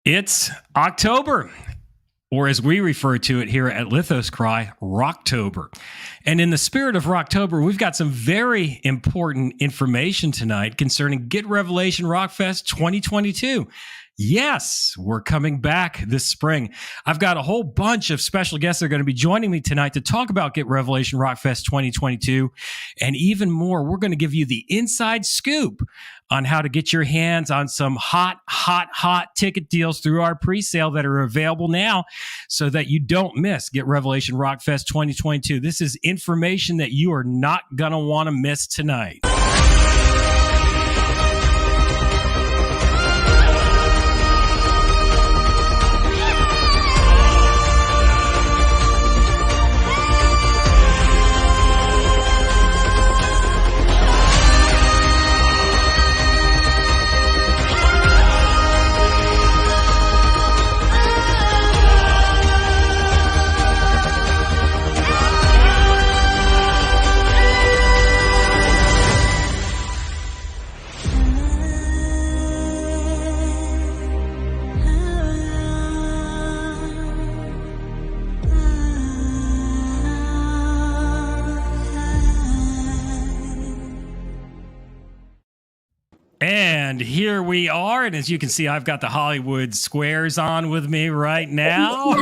It's October, or as we refer to it here at Lithos Cry, Rocktober. And in the spirit of Rocktober, we've got some very important information tonight concerning Get Revelation Rockfest 2022. Yes, we're coming back this spring. I've got a whole bunch of special guests that are going to be joining me tonight to talk about Get Revelation Rockfest 2022. And even more, we're going to give you the inside scoop on how to get your hands on some hot ticket deals through our pre-sale that are available now so that you don't miss Get Revelation Rockfest 2022. This is information that you are not going to want to miss tonight. And here we are. And as you can see, I've got the Hollywood squares on with me right now.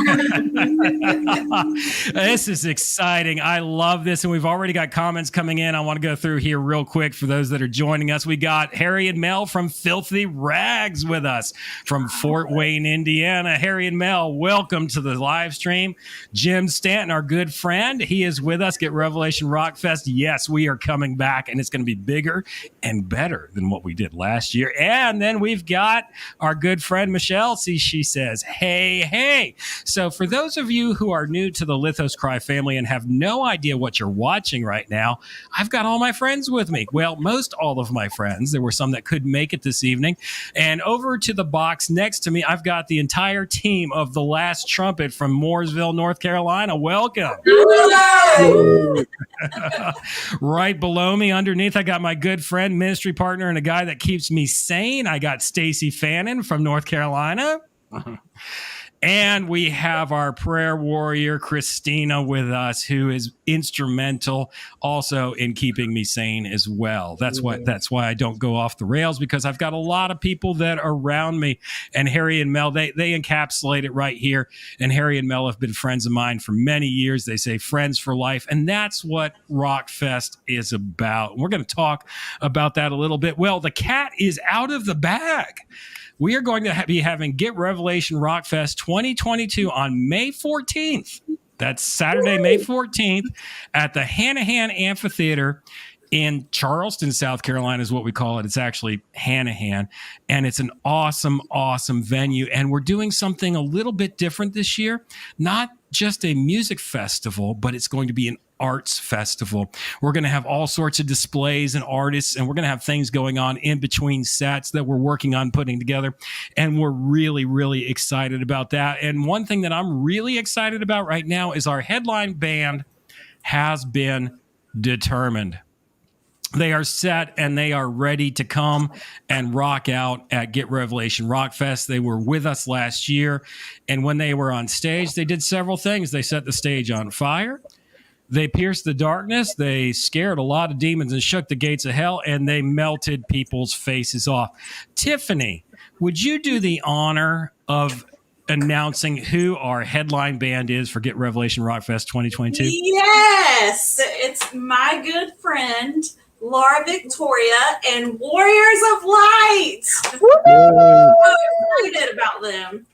This is exciting. I love this. And we've already got comments coming in. I want to go through here real quick for those that are joining us. We got Harry and Mel from Filthy Rags with us from Fort Wayne, Indiana. Harry and Mel, welcome to the live stream. Jim Stanton, our good friend, he is with us. Get Revelation Rockfest. Yes, we are coming back, and it's going to be bigger and better than what we did last year. And then we've got our good friend Michelle. See, she says, hey. So for those of you who are new to the Lithos Cry family and have no idea what you're watching right now, I've got all my friends with me. Well, most all of my friends. There were some that couldn't make it this evening. And over to the box next to me, I've got the entire team of The Last Trumpet from Mooresville, North Carolina. Welcome. Right below me, underneath, I got my good friend, ministry partner, and a guy that keeps me sane. I got Stacy Fannin from North Carolina. And we have our prayer warrior, Christina, with us, who is instrumental also in keeping me sane as well. That's why I don't go off the rails, because I've got a lot of people that are around me. And Harry and Mel, they encapsulate it right here. And Harry and Mel have been friends of mine for many years. They say friends for life. And that's what Rockfest is about. We're going to talk about that a little bit. Well, the cat is out of the bag. We are going to be having Get Revelation Rockfest 2022 on May 14th. That's Saturday, May 14th at the Hanahan Amphitheater in Charleston, South Carolina is what we call it. It's actually Hanahan, and it's an awesome venue. And we're doing something a little bit different this year. Not just a music festival, but it's going to be an arts festival. We're going to have all sorts of displays and artists, and we're going to have things going on in between sets that we're working on putting together. And we're really excited about that. And one thing that I'm really excited about right now is our headline band has been determined. They are set and they are ready to come and rock out at Get Revelation Rockfest. They were with us last year, and when they were on stage, they did several things. They set the stage on fire. They pierced the darkness. They scared a lot of demons and shook the gates of hell, and they melted people's faces off. Tiffany, would you do the honor of announcing who our headline band is for Get Revelation Rockfest 2022? Yes, it's my good friend Laura Victoria and Warriors of Light. I'm so excited about them.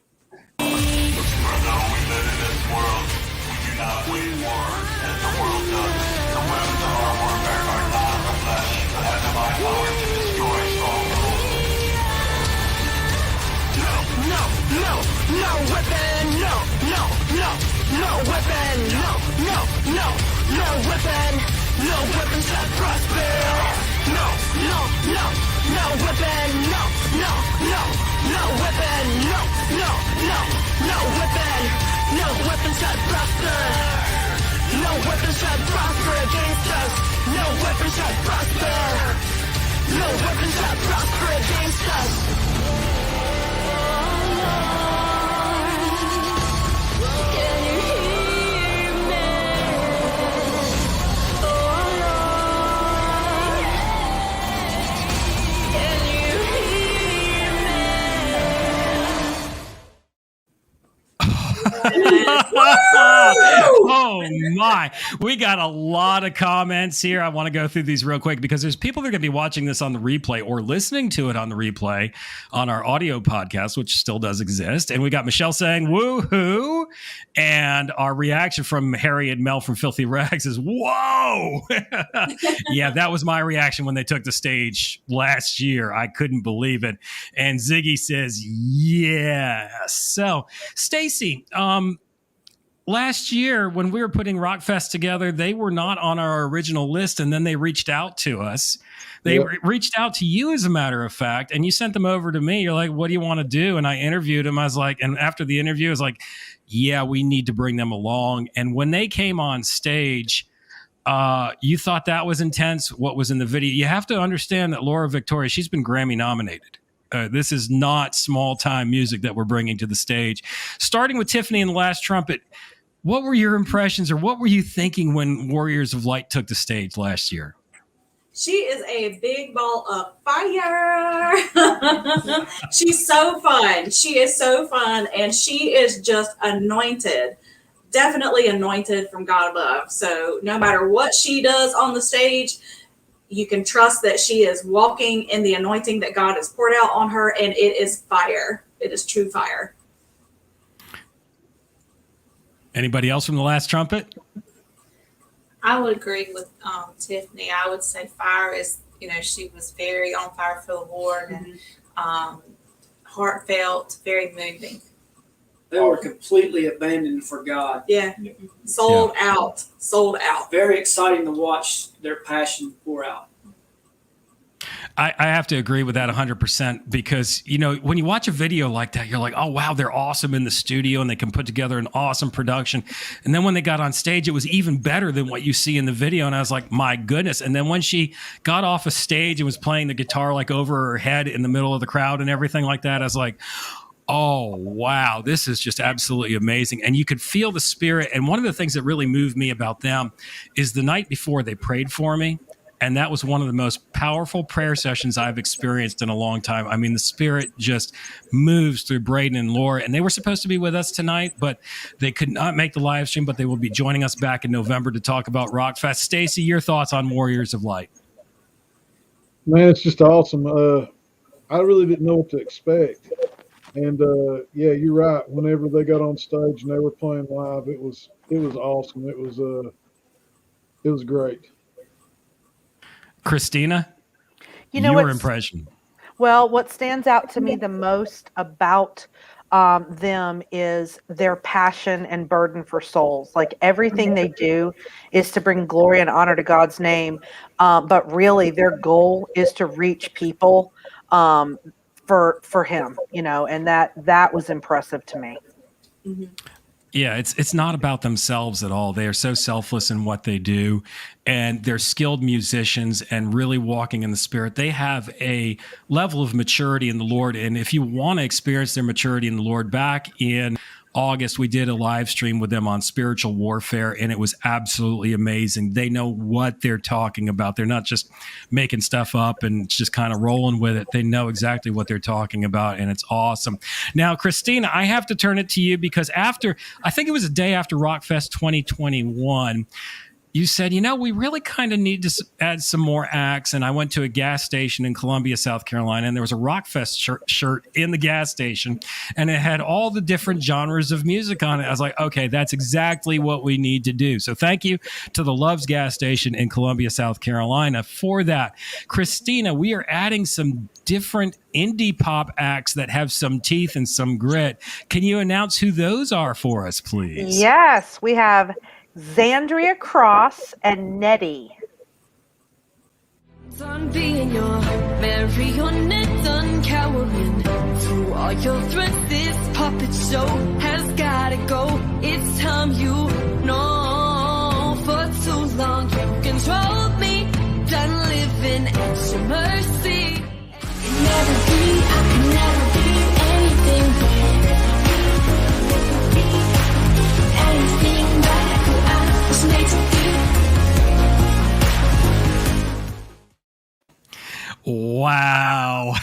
No weapon shall prosper. No weapon. No weapon. No weapon shall prosper. No weapon shall prosper against us. No weapon shall prosper. No weapon shall prosper against us. Oh my. We got a lot of comments here. I want to go through these real quick because there's people that are going to be watching this on the replay or listening to it on the replay on our audio podcast, which still does exist. And we got Michelle saying, woohoo. And our reaction from Harry and Mel from Filthy Rags is, whoa. Yeah, that was my reaction when they took the stage last year. I couldn't believe it. And Ziggy says, yeah. So, Stacy, last year when we were putting Rockfest together, they were not on our original list, and then they reached out to us. They reached out to you, as a matter of fact, and you sent them over to me. You're like, what do you want to do? And I interviewed them. I was like, and after the interview, I was like, yeah, we need to bring them along. And when they came on stage, you thought that was intense, what was in the video. You have to understand that Laura Victoria, she's been Grammy nominated. This is not small time music that we're bringing to the stage. Starting with Tiffany and the Last Trumpet, what were your impressions, or what were you thinking when Warriors of Light took the stage last year? She is a big ball of fire. She's so fun. She is so fun, and she is just anointed. Definitely anointed from God above. So no matter what she does on the stage, you can trust that she is walking in the anointing that God has poured out on her, and it is fire. It is true fire. Anybody else from the Last Trumpet? I would agree with Tiffany. I would say fire is, she was very on fire for the Lord and heartfelt, very moving. They were completely abandoned for God. Yeah. Sold out. Very exciting to watch their passion pour out. I have to agree with that 100% because, when you watch a video like that, you're like, oh, wow, they're awesome in the studio and they can put together an awesome production. And then when they got on stage, it was even better than what you see in the video. And I was like, my goodness. And then when she got off a stage and was playing the guitar like over her head in the middle of the crowd and everything like that, I was like, oh, wow, this is just absolutely amazing. And you could feel the spirit. And one of the things that really moved me about them is the night before they prayed for me. And that was one of the most powerful prayer sessions I've experienced in a long time. I mean, the spirit just moves through Braden and Laura. And they were supposed to be with us tonight, but they could not make the live stream. But they will be joining us back in November to talk about Rockfest. Stacy, your thoughts on Warriors of Light? Man, it's just awesome. I really didn't know what to expect. And, yeah, you're right. Whenever they got on stage and they were playing live, it was awesome. It was great. Christina, your impression? Well, what stands out to me the most about them is their passion and burden for souls. Like everything they do is to bring glory and honor to God's name. But really their goal is to reach people for him, and that was impressive to me. Mm-hmm. Yeah, it's not about themselves at all. They are so selfless in what they do, and they're skilled musicians and really walking in the Spirit. They have a level of maturity in the Lord, and if you want to experience their maturity in the Lord, back in August, we did a live stream with them on spiritual warfare, and it was absolutely amazing. They know what they're talking about. They're not just making stuff up and just kind of rolling with it. They know exactly what they're talking about, and it's awesome. Now, Christina, I have to turn it to you because I think it was a day after Rockfest 2021, you said, we really kind of need to add some more acts. And I went to a gas station in Columbia, South Carolina, and there was a Rockfest shirt in the gas station, and it had all the different genres of music on it. I was like, okay, that's exactly what we need to do. So thank you to the Love's gas station in Columbia, South Carolina for that. Christina, we are adding some different indie pop acts that have some teeth and some grit. Can you announce who those are for us, please? Yes, we have Xandria Cross and Nettie. Done being your marionette, done cowering to all your threats. This puppet show has gotta go. It's time you know. For too long you controlled me, done living at your mercy. I can never be anything but anything but who I was made to be. Wow.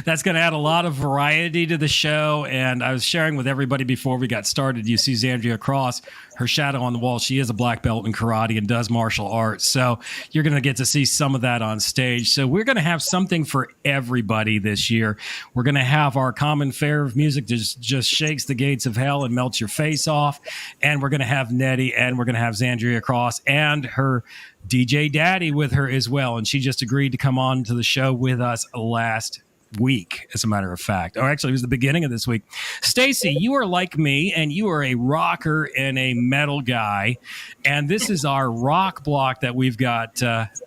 That's going to add a lot of variety to the show. And I was sharing with everybody before we got started. You see Zandria Cross, her shadow on the wall. She is a black belt in karate and does martial arts. So you're going to get to see some of that on stage. So we're going to have something for everybody this year. We're going to have our common fare of music that just shakes the gates of hell and melts your face off. And we're going to have Nettie, and we're going to have Zandria Cross and her DJ Daddy with her as well. And she just agreed to come on to the show with us last week, as a matter of fact. Or actually, it was the beginning of this week. Stacy, you are like me, and you are a rocker and a metal guy. And this is our rock block that we've got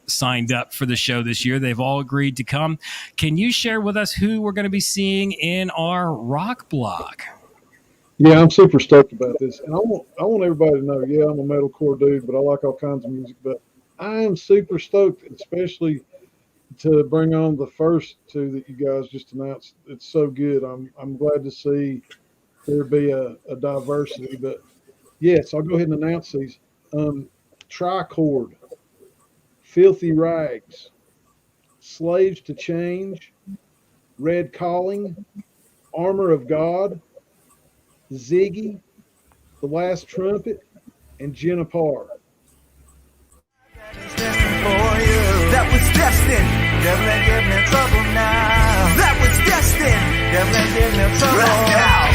signed up for the show this year. They've all agreed to come. Can you share with us who we're going to be seeing in our rock block? Yeah, I'm super stoked about this. And I want everybody to know, yeah, I'm a metalcore dude, but I like all kinds of music. But I am super stoked, especially to bring on the first two that you guys just announced. It's so good. I'm glad to see there be a diversity. But yes, I'll go ahead and announce these. Tricord, Filthy Rags, Slaves to Change, Red Calling, Armor of God, Ziggy, The Last Trumpet, and Jenna Parr. That was destined. Devil ain't giving me trouble now. That was destined. Devil ain't giving me trouble now.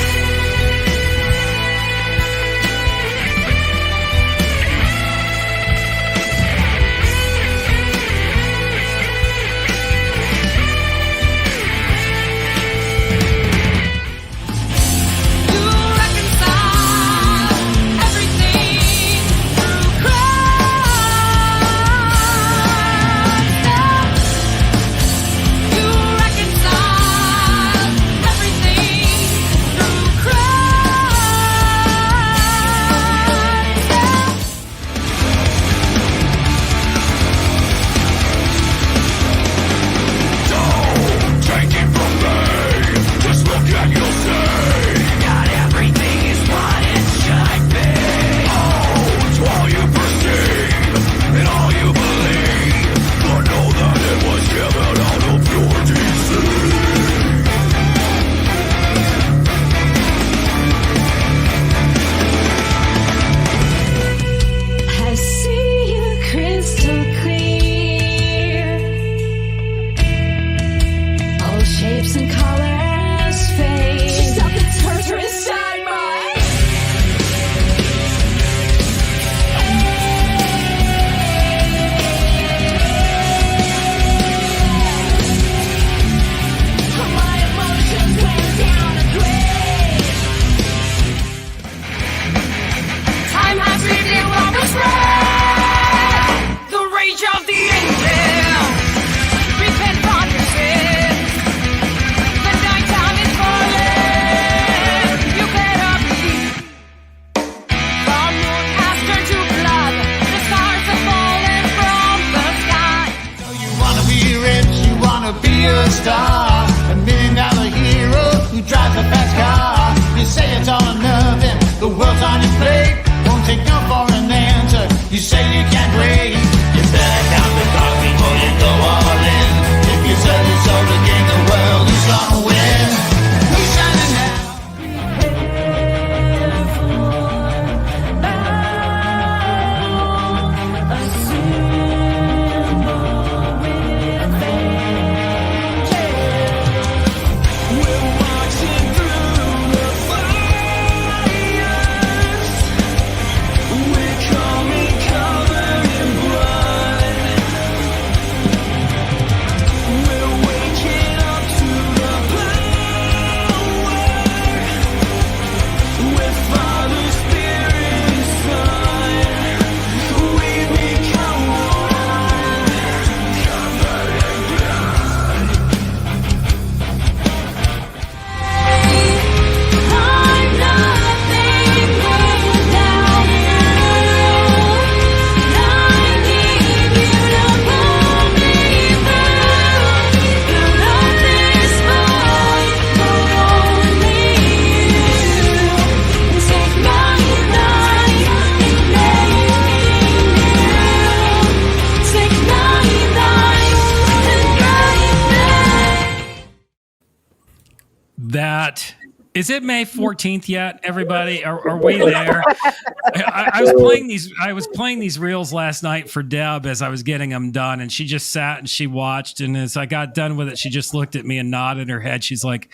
that is it May 14th yet, everybody? Are we there? I was playing these reels last night for Deb as I was getting them done, and she just sat and she watched, and as I got done with it, she just looked at me and nodded her head. She's like,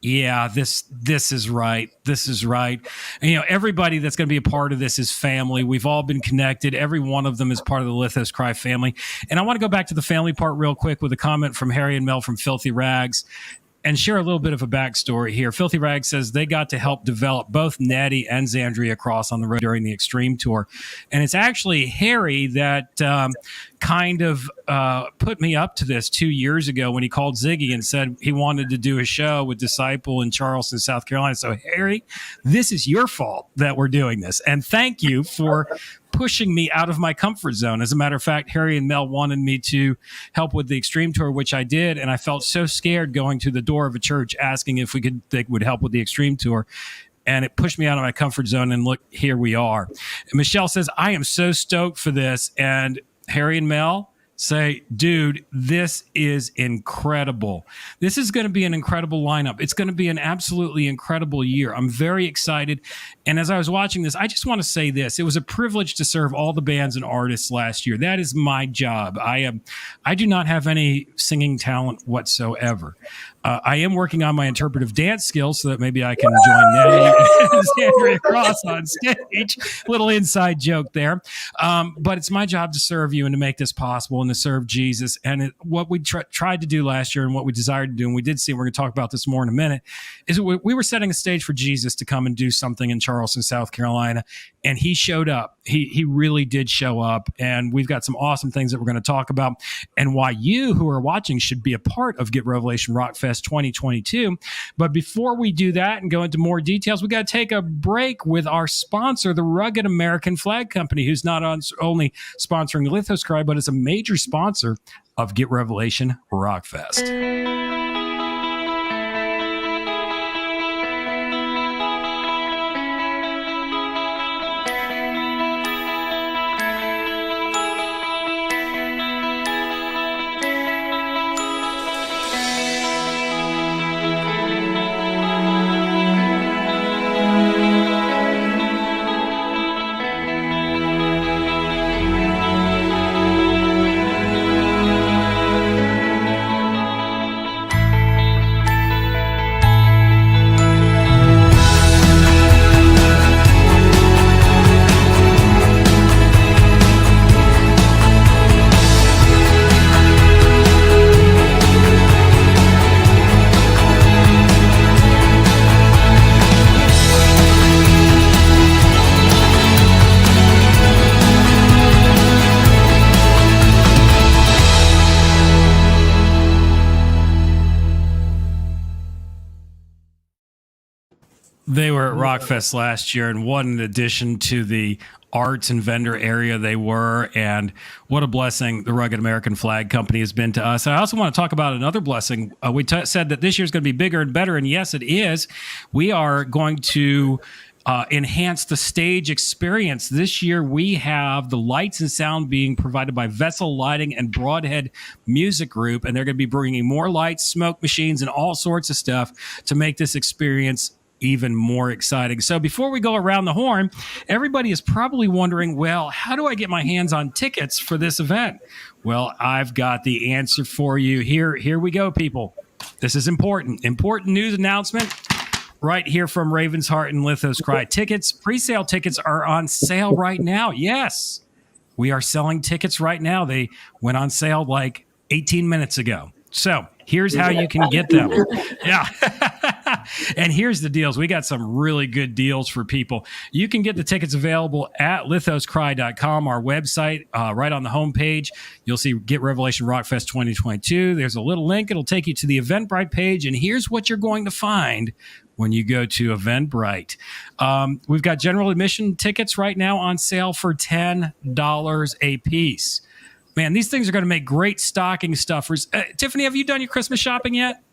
yeah, this is right. This is right. And, everybody that's going to be a part of this is family. We've all been connected. Every one of them is part of the Lithos Cry family. And I want to go back to the family part real quick with a comment from Harry and Mel from Filthy Rags and share a little bit of a backstory here. Filthy Rag says they got to help develop both Nettie and Xandria Cross on the road during the Extreme Tour. And it's actually Harry that kind of put me up to this 2 years ago when he called Ziggy and said he wanted to do a show with Disciple in Charleston, South Carolina. So, Harry, this is your fault that we're doing this. And thank you for pushing me out of my comfort zone. As a matter of fact, Harry and Mel wanted me to help with the Extreme Tour, which I did. And I felt so scared going to the door of a church asking if they would help with the Extreme Tour. And it pushed me out of my comfort zone. And look, here we are. And Michelle says, I am so stoked for this. And Harry and Mel say, dude, this is incredible. This is going to be an incredible lineup. It's going to be an absolutely incredible year. I'm very excited. And as I was watching this, I just want to say this. It was a privilege to serve all the bands and artists last year. That is my job. I do not have any singing talent whatsoever. I am working on my interpretive dance skills so that maybe I can join Nettie and Xandria Cross on stage. Little inside joke there. But it's my job to serve you and to make this possible and to serve Jesus. And what we tried to do last year and what we desired to do, and we did see, and we're going to talk about this more in a minute, is we were setting a stage for Jesus to come and do something in Charleston, South Carolina. And he showed up. He really did show up. And we've got some awesome things that we're going to talk about and why you who are watching should be a part of Get Revelation Rockfest 2022. But before we do that and go into more details, we got to take a break with our sponsor, the Rugged American Flag Company, who's not only sponsoring Lithos Cry, but is a major sponsor of Get Revelation Rockfest. They were at Rockfest last year, and what an addition to the arts and vendor area they were, and what a blessing the Rugged American Flag Company has been to us. I also want to talk about another blessing. We said that this year is going to be bigger and better, and yes, it is. We are going to enhance the stage experience. This year, we have the lights and sound being provided by Vessel Lighting and Broadhead Music Group, and they're going to be bringing more lights, smoke machines, and all sorts of stuff to make this experience even more exciting. So before we go around the horn, everybody is probably wondering, well, how do I get my hands on tickets for this event? Well, I've got the answer for you. Here we go, people. This is important news announcement right here from Raven's Heart and Lithos Cry. Pre-sale tickets are on sale right now. Yes, we are selling tickets right now. They went on sale like 18 minutes ago. So here's how you can get them. Yeah. And here's the deals. We got some really good deals for people. You can get the tickets available at lithoscry.com, our website, right on the homepage. You'll see Get Revelation Rockfest 2022. There's a little link. It'll take you to the Eventbrite page. And here's what you're going to find when you go to Eventbrite. We've got general admission tickets right now on sale for $10 a piece. Man, these things are going to make great stocking stuffers. Tiffany, have you done your Christmas shopping yet?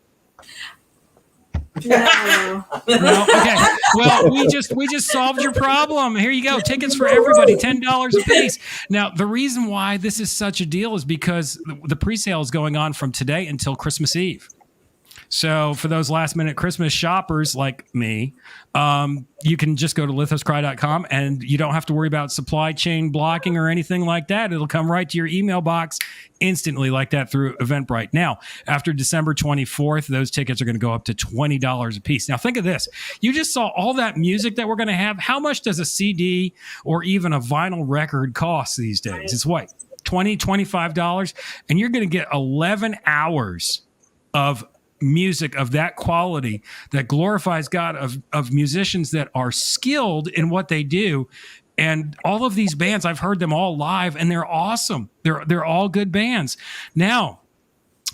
No. No? Okay. Well, we just solved your problem. Here you go. Tickets for everybody, $10 a piece. Now, the reason why this is such a deal is because the pre-sale is going on from today until Christmas Eve. So for those last minute Christmas shoppers like me, you can just go to lithoscry.com and you don't have to worry about supply chain blocking or anything like that. It'll come right to your email box instantly like that through Eventbrite. Now, after December 24th, those tickets are going to go up to $20 a piece. Now, think of this. You just saw all that music that we're going to have. How much does a CD or even a vinyl record cost these days? It's what, $20, $25? And you're going to get 11 hours of music of that quality that glorifies God, of musicians that are skilled in what they do. And all of these bands, I've heard them all live, and they're awesome. They're all good bands. Now,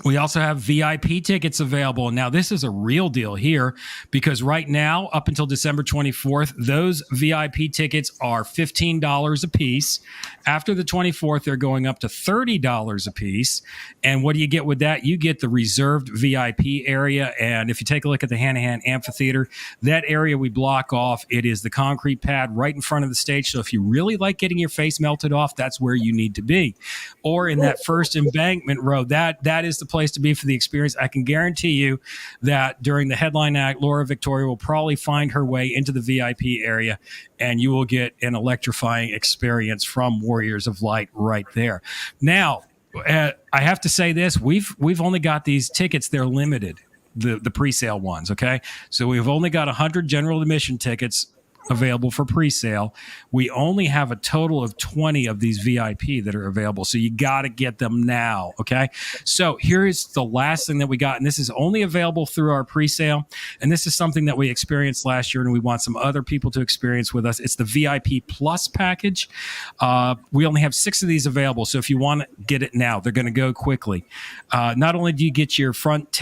we also have VIP tickets available. Now, this is a real deal here because right now, up until December 24th, those VIP tickets are $15 a piece. After the 24th, they're going up to $30 a piece. And what do you get with that? You get the reserved VIP area. And if you take a look at the Hanahan Amphitheater, that area we block off, it is the concrete pad right in front of the stage. So if you really like getting your face melted off, that's where you need to be. Or in that first embankment row, that is the place to be for the experience. I can guarantee you that during the headline act, Laura Victoria will probably find her way into the VIP area, and you will get an electrifying experience from Warriors of Light right there. Now, I have to say this: we've only got these tickets; they're limited, the pre-sale ones. Okay, so we've only got 100 general admission tickets available for pre-sale. We only have a total of 20 of these VIP that are available. So you got to get them now. Okay. So here's the last thing that we got. And this is only available through our pre-sale. And this is something that we experienced last year and we want some other people to experience with us. It's the VIP Plus package. We only have 6 of these available. So if you want to get it now, they're going to go quickly. Not only do you get your front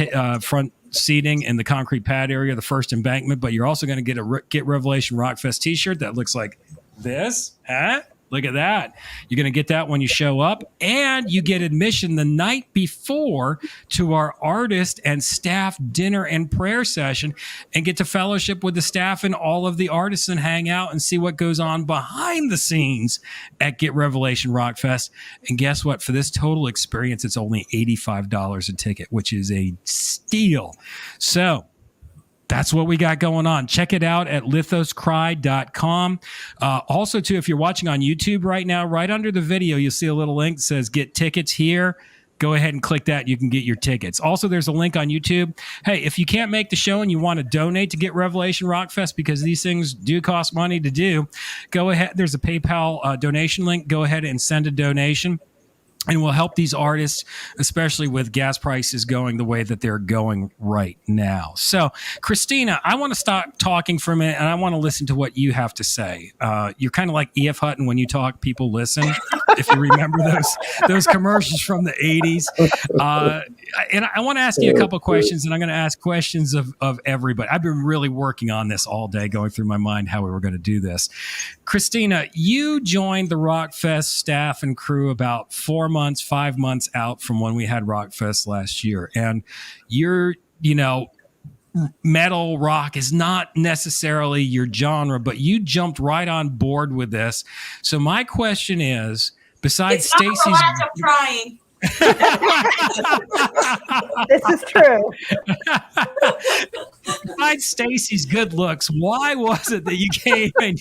seating in the concrete pad area, the first embankment, but you're also going to get a Get Revelation Rockfest t-shirt that looks like this. Huh? Look at that. You're going to get that when you show up, and you get admission the night before to our artist and staff dinner and prayer session and get to fellowship with the staff and all of the artists and hang out and see what goes on behind the scenes at Get Revelation Rockfest. And guess what? For this total experience, it's only $85 a ticket, which is a steal. So that's what we got going on. Check it out at lithoscry.com. Also, too, if you're watching on YouTube right now, right under the video, you'll see a little link that says Get Tickets Here. Go ahead and click that. You can get your tickets. Also, there's a link on YouTube. Hey, if you can't make the show and you want to donate to Get Revelation Rockfest, because these things do cost money to do, go ahead. There's a PayPal donation link. Go ahead and send a donation. And we'll help these artists, especially with gas prices going the way that they're going right now. So, Christina, I want to stop talking for a minute, and I want to listen to what you have to say. You're kind of like E.F. Hutton when you talk, people listen. If you remember those commercials from the 80s. And I want to ask you a couple of questions, and I'm going to ask questions of everybody. I've been really working on this all day, going through my mind how we were going to do this. Christina, you joined the Rockfest staff and crew about 5 months out from when we had Rockfest last year. And metal rock is not necessarily your genre, but you jumped right on board with this. So my question is, besides Stacy's... I'm trying. This is true. Besides Stacy's good looks, why was it that you came and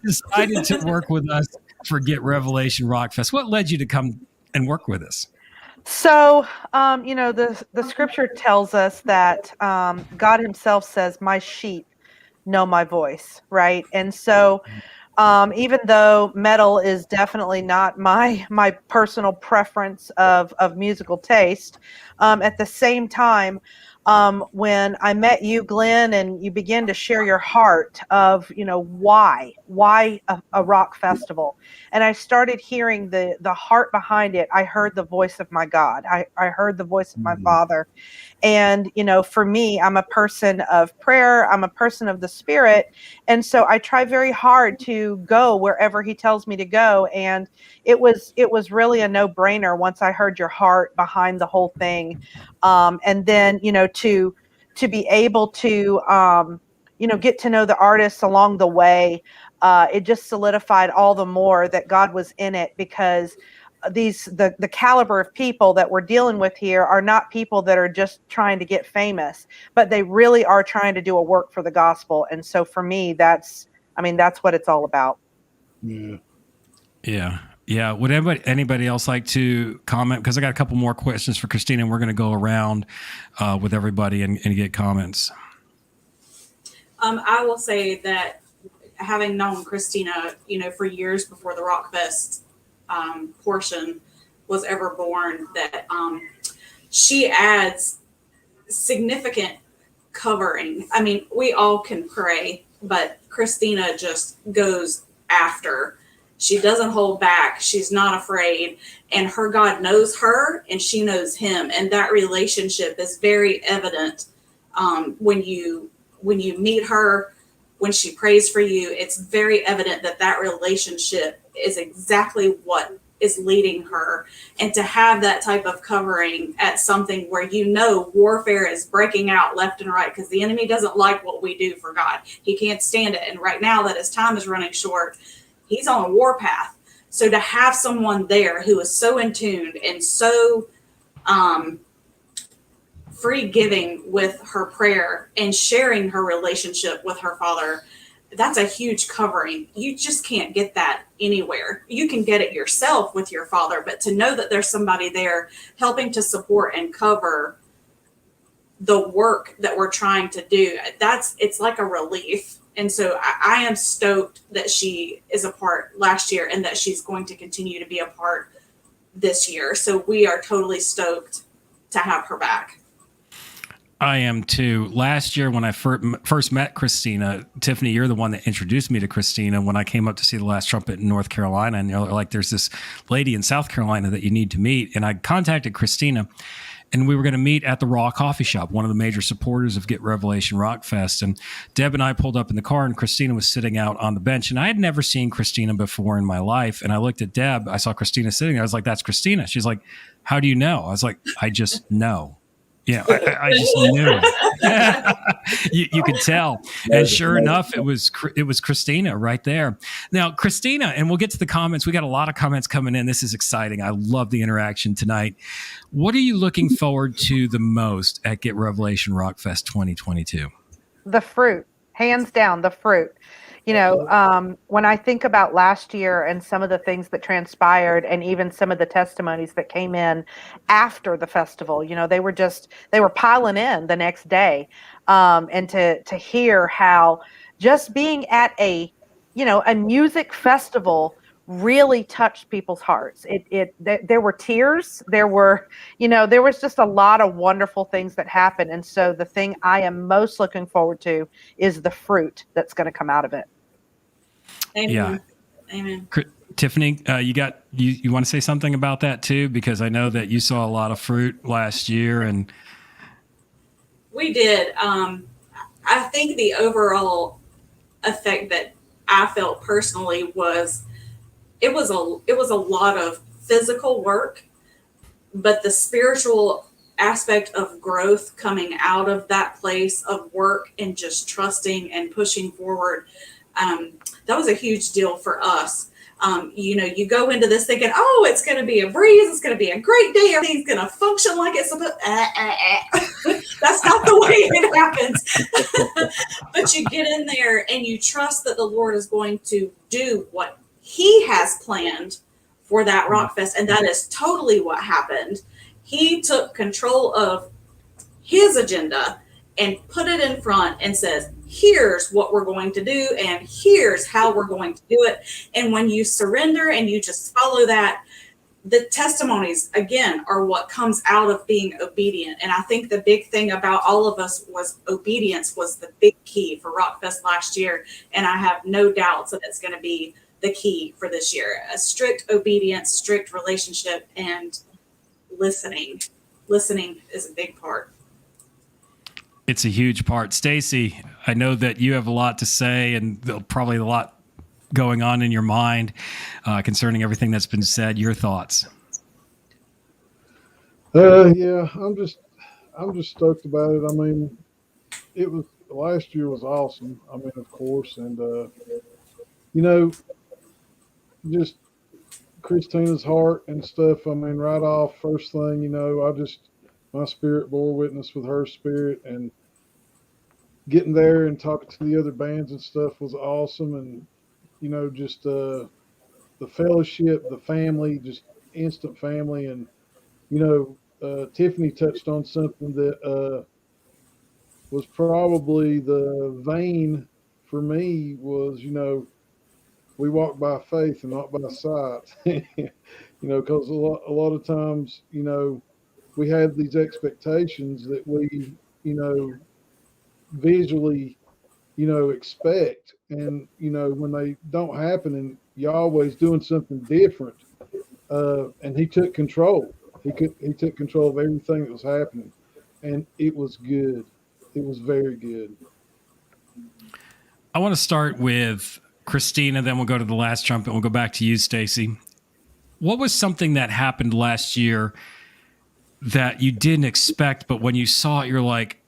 decided to work with us for Get Revelation Rockfest? What led you to come and work with us? So, the scripture tells us that God himself says, my sheep know my voice, right? And so even though metal is definitely not my personal preference of musical taste, at the same time, when I met you, Glenn, and you began to share your heart of, why a rock festival. And I started hearing the heart behind it. I heard the voice of my God. I heard the voice of my Father. And, for me, I'm a person of prayer. I'm a person of the Spirit. And so I try very hard to go wherever he tells me to go. And it was really a no-brainer once I heard your heart behind the whole thing. And then, to be able to, get to know the artists along the way, it just solidified all the more that God was in it, because the caliber of people that we're dealing with here are not people that are just trying to get famous, but they really are trying to do a work for the gospel. And so for me, that's what it's all about. Yeah. Yeah. Would anybody else like to comment? Because I got a couple more questions for Christina, and we're going to go around with everybody and get comments. I will say that having known Christina, for years before the Rockfest portion was ever born, that she adds significant covering. I mean, we all can pray, but Christina just goes after. She doesn't hold back. She's not afraid. And her God knows her and she knows him. And that relationship is very evident when you meet her, when she prays for you. It's very evident that relationship is exactly what is leading her. And to have that type of covering at something where warfare is breaking out left and right, because the enemy doesn't like what we do for God. He can't stand it. And right now that his time is running short, he's on a war path. So to have someone there who is so in tune and so free giving with her prayer and sharing her relationship with her Father, that's a huge covering. You just can't get that anywhere. You can get it yourself with your Father, but to know that there's somebody there helping to support and cover the work that we're trying to do, it's like a relief. And so I am stoked that she is a part last year and that she's going to continue to be a part this year. So we are totally stoked to have her back. I am too. Last year when I first met Christina, Tiffany, you're the one that introduced me to Christina when I came up to see The Last Trumpet in North Carolina. And you're like, there's this lady in South Carolina that you need to meet. And I contacted Christina, and we were going to meet at the Raw Coffee Shop, one of the major supporters of Get Revelation Rockfest. And Deb and I pulled up in the car, and Christina was sitting out on the bench. And I had never seen Christina before in my life. And I looked at Deb. I saw Christina sitting there. I was like, that's Christina. She's like, how do you know? I was like, I just know. Yeah, I just knew. You could tell. And sure enough, it was Christina right there. Now, Christina, and we'll get to the comments. We got a lot of comments coming in. This is exciting. I love the interaction tonight. What are you looking forward to the most at Get Revelation Rockfest 2022? The fruit, hands down, the fruit. When I think about last year and some of the things that transpired and even some of the testimonies that came in after the festival, they were piling in the next day. And to hear how just being at a music festival really touched people's hearts. There were tears. There was just a lot of wonderful things that happened. And so the thing I am most looking forward to is the fruit that's going to come out of it. Amen. Yeah. Amen. Tiffany, you want to say something about that too? Because I know that you saw a lot of fruit last year, and we did. I think the overall effect that I felt personally was it was a lot of physical work, but the spiritual aspect of growth coming out of that place of work and just trusting and pushing forward. That was a huge deal for us. You go into this thinking, oh, it's going to be a breeze. It's going to be a great day. Everything's going to function like it's supposed to. That's not the way it happens. But you get in there and you trust that the Lord is going to do what he has planned for that Rockfest. And that is totally what happened. He took control of his agenda and put it in front and says, here's what we're going to do, and here's how we're going to do it. And when you surrender and you just follow that, the testimonies, again, are what comes out of being obedient. And I think the big thing about all of us was obedience was the big key for Rockfest last year. And I have no doubts that it's going to be the key for this year. A strict obedience, strict relationship, and listening. Listening is a big part. It's a huge part. Stacy, I know that you have a lot to say and probably a lot going on in your mind concerning everything that's been said. Your thoughts? Yeah, I'm just stoked about it. I mean, last year was awesome. I mean, of course, and just Christina's heart and stuff. I mean, right off, first thing, my spirit bore witness with her spirit, and getting there and talking to the other bands and stuff was awesome. And, just the fellowship, the family, just instant family. And, Tiffany touched on something that was probably the vein for me was, we walk by faith and not by sight, because a lot of times, we have these expectations that we, visually, expect. And, when they don't happen and you're always doing something different, and he took control. He took control of everything that was happening, and it was good. It was very good. I want to start with Christina, then we'll go to the last trumpet. We'll go back to you, Stacy. What was something that happened last year that you didn't expect, but when you saw it, you're like,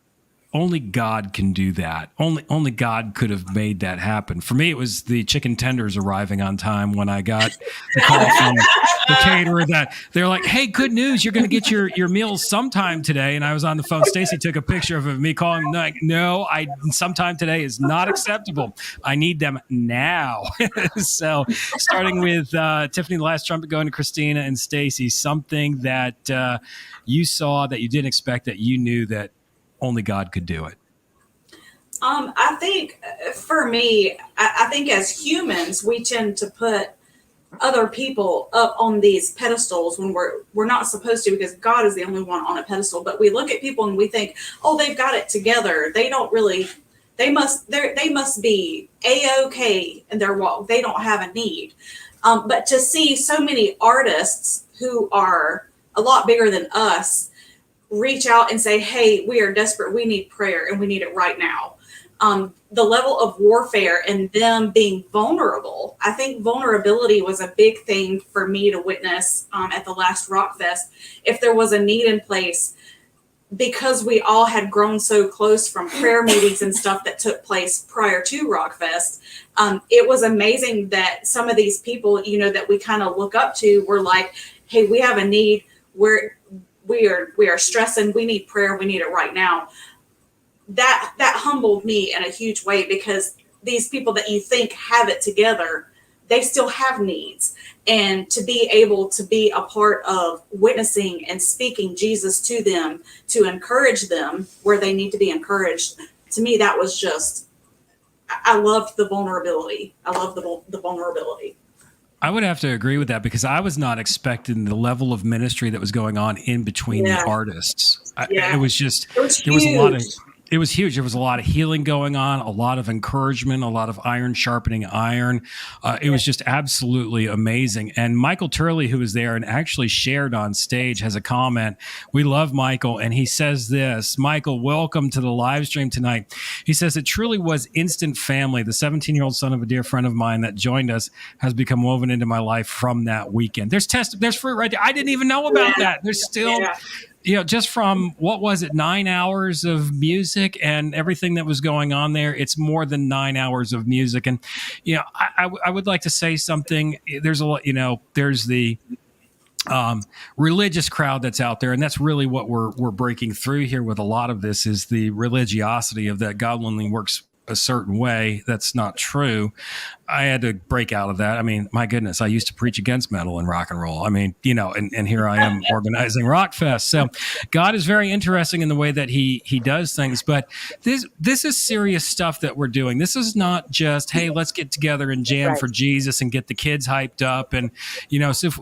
only God can do that. Only God could have made that happen. For me, it was the chicken tenders arriving on time when I got the call from the caterer that they're like, hey, good news, you're going to get your meals sometime today. And I was on the phone. Stacy took a picture of me calling, like, no, sometime today is not acceptable. I need them now. So starting with Tiffany, the last trumpet, going to Christina and Stacy, something that you saw that you didn't expect, that you knew that only God could do it. I think for me, I think as humans, we tend to put other people up on these pedestals when we're not supposed to, because God is the only one on a pedestal. But we look at people and we think, oh, they've got it together. They must be A-OK in their walk. They don't have a need. But to see so many artists who are a lot bigger than us reach out and say, hey, we are desperate. We need prayer and we need it right now. The level of warfare and them being vulnerable. I think vulnerability was a big thing for me to witness at the last Rockfest. If there was a need in place, because we all had grown so close from prayer meetings and stuff that took place prior to Rockfest, it was amazing that some of these people, that we kind of look up to were like, hey, we have a need. We are stressing. We need prayer. We need it right now. That humbled me in a huge way, because these people that you think have it together, they still have needs. And to be able to be a part of witnessing and speaking Jesus to them, to encourage them where they need to be encouraged, to me, that was just, I loved the vulnerability. I love the vulnerability. I would have to agree with that, because I was not expecting the level of ministry that was going on in between the artists. It was huge. It was huge. There was a lot of healing going on, a lot of encouragement, a lot of iron sharpening iron. It was just absolutely amazing. And Michael Turley, who was there and actually shared on stage, has a comment. We love Michael, and he says this. Michael, welcome to the live stream tonight. He says, it truly was instant family. The 17-year-old son of a dear friend of mine that joined us has become woven into my life from that weekend. There's fruit right there. I didn't even know about that. There's still... just from, 9 hours of music and everything that was going on there, it's more than 9 hours of music. And, I would like to say something. There's a lot, there's the religious crowd that's out there. And that's really what we're breaking through here with a lot of this, is the religiosity of that God only works a certain way. That's not true. I had to break out of that. I mean, my goodness, I used to preach against metal and rock and roll. I mean, and here I am organizing Rockfest. So God is very interesting in the way that he does things. But this is serious stuff that we're doing. This is not just, hey, let's get together and jam for Jesus and get the kids hyped up and,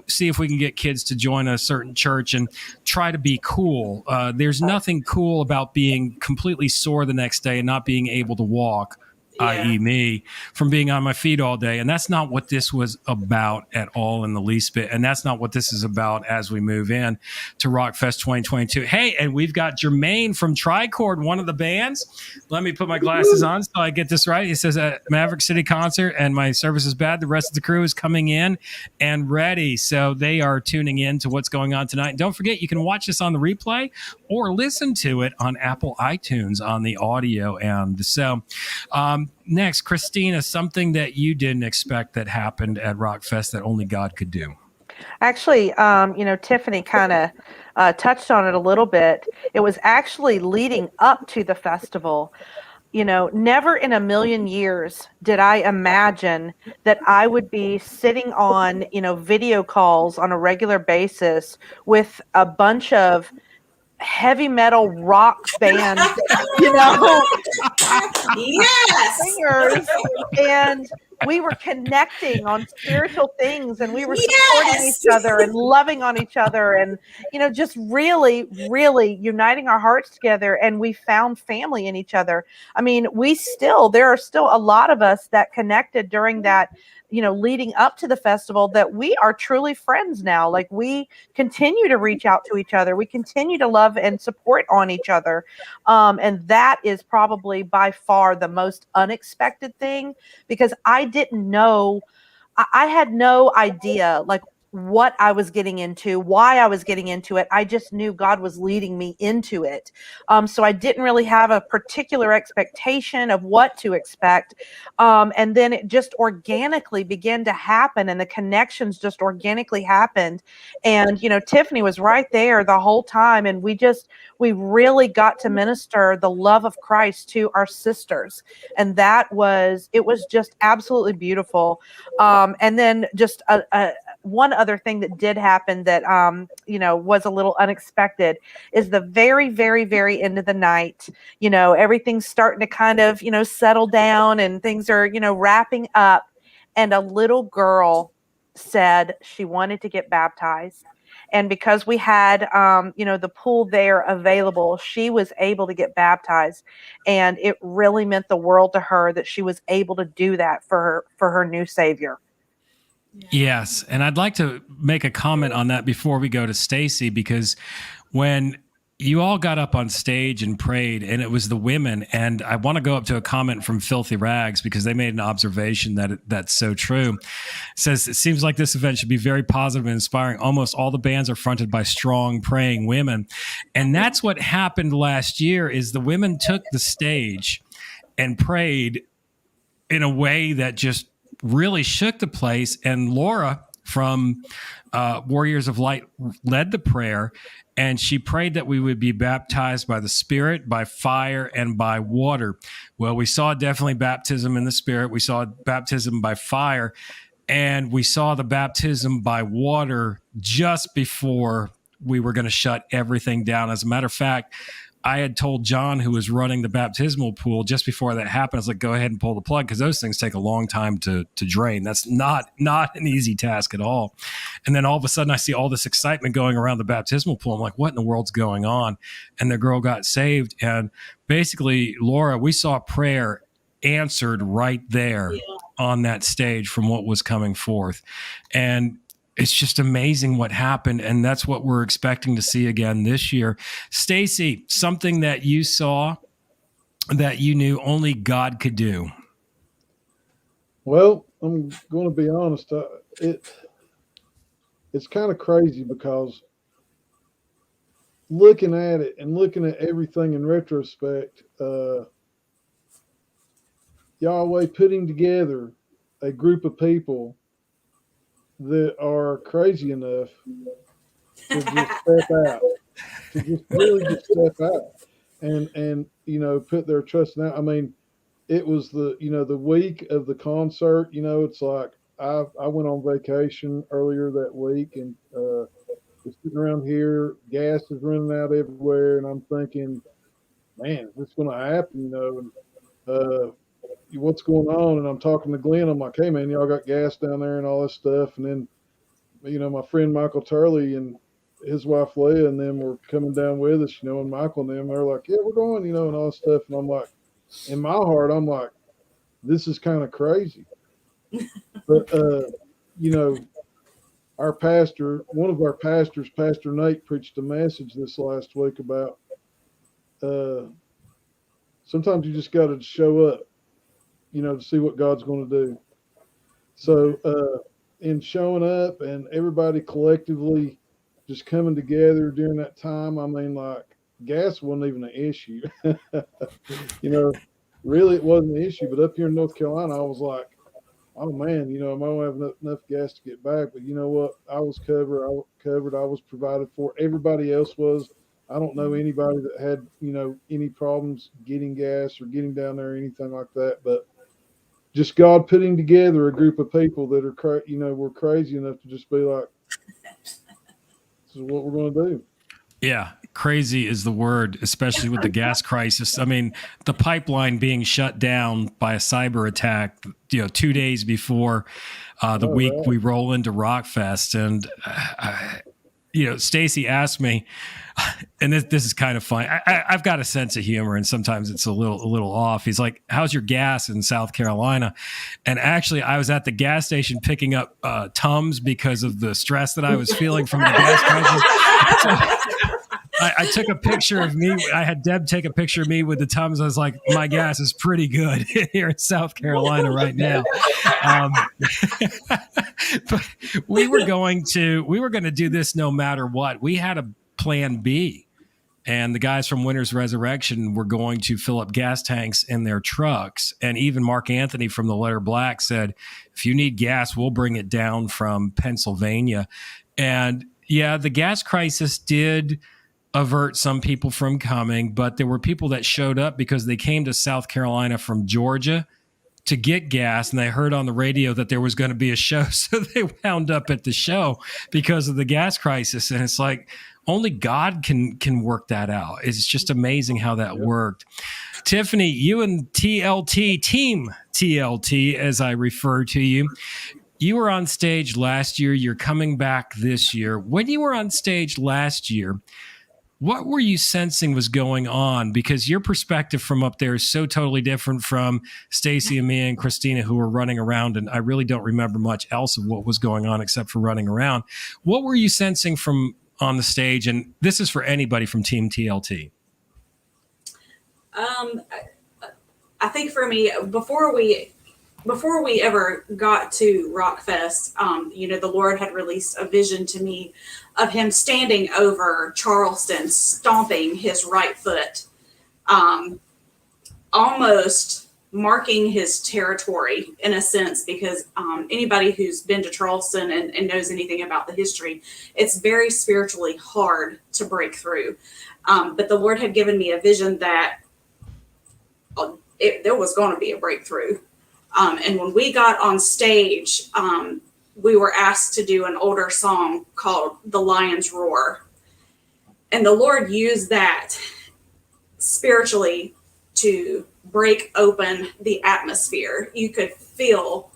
see if we can get kids to join a certain church and try to be cool. There's nothing cool about being completely sore the next day and not being able to walk. I.e. me, from being on my feet all day. And that's not what this was about at all in the least bit. And that's not what this is about as we move in to Rockfest 2022. Hey, and we've got Jermaine from Tricord, one of the bands. Let me put my glasses on so I get this right. He says at Maverick City concert, and my service is bad. The rest of the crew is coming in and ready. So they are tuning in to what's going on tonight. And don't forget, you can watch this on the replay or listen to it on Apple iTunes on the audio end. So, next, Christina, something that you didn't expect that happened at Rockfest that only God could do. Actually, Tiffany kind of touched on it a little bit. It was actually leading up to the festival. Never in a million years did I imagine that I would be sitting on, video calls on a regular basis with a bunch of heavy metal rock band, Yes. singers, and we were connecting on spiritual things, and we were supporting Yes. each other and loving on each other, and just really, really uniting our hearts together, and we found family in each other. I mean, there are still a lot of us that connected during that, leading up to the festival, that we are truly friends now. Like, we continue to reach out to each other, we continue to love and support on each other. And that is probably by far the most unexpected thing, because I didn't know, I had no idea like what I was getting into, why I was getting into it. I just knew God was leading me into it. So I didn't really have a particular expectation of what to expect. And then it just organically began to happen, and the connections just organically happened. And, Tiffany was right there the whole time. And we really got to minister the love of Christ to our sisters. And it was just absolutely beautiful. And then just one other thing that did happen that, was a little unexpected is the very, very, very end of the night. Everything's starting to kind of, settle down, and things are, wrapping up. And a little girl said she wanted to get baptized. And because we had, the pool there available, she was able to get baptized. And it really meant the world to her that she was able to do that for her new Savior. Yes, and I'd like to make a comment on that before we go to Stacy, because when you all got up on stage and prayed, and it was the women, and I want to go up to a comment from Filthy Rags, because they made an observation that's so true. It says, it seems like this event should be very positive and inspiring. Almost all the bands are fronted by strong, praying women. And that's what happened last year, is the women took the stage and prayed in a way that just really shook the place. And Laura from Warriors of Light led the prayer, and she prayed that we would be baptized by the Spirit, by fire, and by water. Well, we saw definitely baptism in the Spirit. We saw baptism by fire, and we saw the baptism by water just before we were going to shut everything down. As a matter of fact, I had told John, who was running the baptismal pool, just before that happened, I was like, go ahead and pull the plug, because those things take a long time to drain. That's not an easy task at all. And then all of a sudden I see all this excitement going around the baptismal pool. I'm like, what in the world's going on? And the girl got saved. And basically, Laura, we saw prayer answered right there on that stage from what was coming forth. And it's just amazing what happened, and that's what we're expecting to see again this year. Stacy, something that you saw that you knew only God could do. Well, I'm going to be honest. It's kind of crazy, because looking at it and looking at everything in retrospect, Yahweh putting together a group of people that are crazy enough to just step out, to just really just step out and put their trust in that. I mean, it was the week of the concert. It's like I went on vacation earlier that week, and just sitting around here, gas is running out everywhere, and I'm thinking, man, is this going to happen? And what's going on? And I'm talking to Glenn. I'm like, hey man, y'all got gas down there and all this stuff. And then, my friend Michael Turley and his wife Leah and them were coming down with us, and Michael and them, they're like, yeah, we're going, and all this stuff. And I'm like, in my heart, I'm like, this is kind of crazy. But, our pastor, one of our pastors, Pastor Nate, preached a message this last week about sometimes you just got to show up, to see what God's going to do. So in showing up and everybody collectively just coming together during that time, I mean, like, gas wasn't even an issue. Really it wasn't an issue. But up here in North Carolina, I oh man, I don't have enough gas to get back. But you know what? I was covered. I was provided for. Everybody else was. I don't know anybody that had, any problems getting gas or getting down there or anything like that. But just God putting together a group of people that are, were crazy enough to just be like, this is what we're going to do. Yeah, crazy is the word, especially with the gas crisis. I mean, the pipeline being shut down by a cyber attack, 2 days before the week we roll into Rockfest. And, Stacy asked me, and this is kind of funny. I've got a sense of humor, and sometimes it's a little off. He's like, "How's your gas in South Carolina?" And actually, I was at the gas station picking up Tums because of the stress that I was feeling from the gas prices. So I took a picture of me. I had Deb take a picture of me with the Tums. I was like, "My gas is pretty good here in South Carolina right now." But we were going to do this no matter what. We had a plan B, and the guys from Winter's Resurrection were going to fill up gas tanks in their trucks. And even Mark Anthony from the Letter Black said, if you need gas, we'll bring it down from Pennsylvania. And yeah, the gas crisis did avert some people from coming, but there were people that showed up because they came to South Carolina from Georgia to get gas, and they heard on the radio that there was going to be a show. So they wound up at the show because of the gas crisis. And it's like, only God can work that out. It's just amazing how that worked. Tiffany, you and TLT, Team TLT, as I refer to you, you were on stage last year. You're coming back this year. When you were on stage last year, what were you sensing was going on? Because your perspective from up there is so totally different from Stacy and me and Christina, who were running around, and I really don't remember much else of what was going on except for running around. What were you sensing from on the stage? And this is for anybody from Team TLT. I think for me, before we ever got to Rockfest, the Lord had released a vision to me of him standing over Charleston, stomping his right foot, almost marking his territory in a sense, because anybody who's been to Charleston and knows anything about the history, it's very spiritually hard to break through. But the Lord had given me a vision that there was going to be a breakthrough. And when we got on stage, we were asked to do an older song called The Lion's Roar. And the Lord used that spiritually to break open the atmosphere. We could feel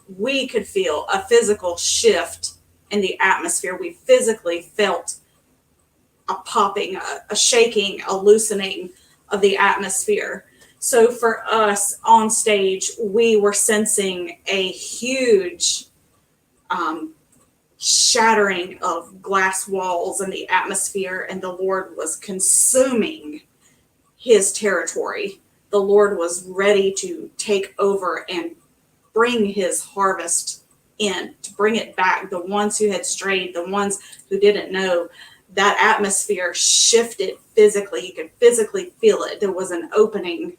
a physical shift in the atmosphere. We physically felt a popping, a shaking, a loosening of the atmosphere. So for us on stage, we were sensing a huge shattering of glass walls in the atmosphere, and the Lord was consuming his territory. The Lord was ready to take over and bring his harvest in, to bring it back. The ones who had strayed, the ones who didn't know, that atmosphere shifted physically. You could physically feel it. There was an opening